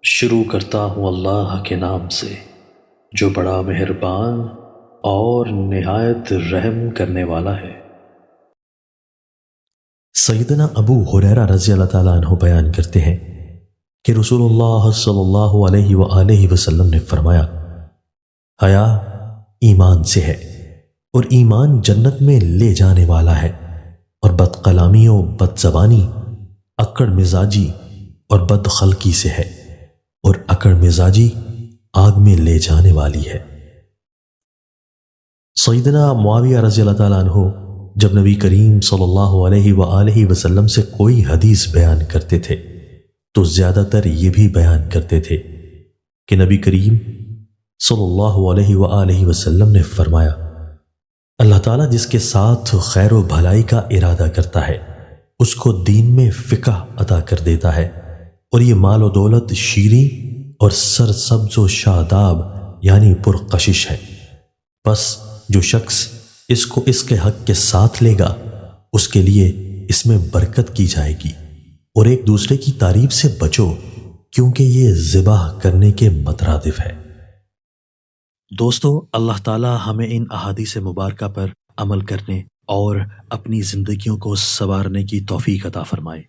شروع کرتا ہوں اللہ کے نام سے جو بڑا مہربان اور نہایت رحم کرنے والا ہے۔ سیدنا ابو ہریرہ رضی اللہ تعالیٰ عنہ بیان کرتے ہیں کہ رسول اللہ صلی اللہ علیہ وآلہ وسلم نے فرمایا، حیا ایمان سے ہے اور ایمان جنت میں لے جانے والا ہے، اور بد کلامی و بد زبانی اکڑ مزاجی اور بد خلقی سے ہے، اور اکڑ مزاجی آگ میں لے جانے والی ہے۔ سیدنا معاویہ رضی اللہ تعالیٰ عنہ جب نبی کریم صلی اللہ علیہ وآلہ وسلم سے کوئی حدیث بیان کرتے تھے تو زیادہ تر یہ بھی بیان کرتے تھے کہ نبی کریم صلی اللہ علیہ وآلہ وسلم نے فرمایا، اللہ تعالیٰ جس کے ساتھ خیر و بھلائی کا ارادہ کرتا ہے اس کو دین میں فقہ عطا کر دیتا ہے، اور یہ مال و دولت شیریں اور سرسبز و شاداب یعنی پرکشش ہے۔ بس جو شخص اس کو اس کے حق کے ساتھ لے گا اس کے لیے اس میں برکت کی جائے گی، اور ایک دوسرے کی تعریف سے بچو کیونکہ یہ ذبح کرنے کے مترادف ہے۔ دوستو، اللہ تعالی ہمیں ان احادیث مبارکہ پر عمل کرنے اور اپنی زندگیوں کو سنوارنے کی توفیق عطا فرمائے۔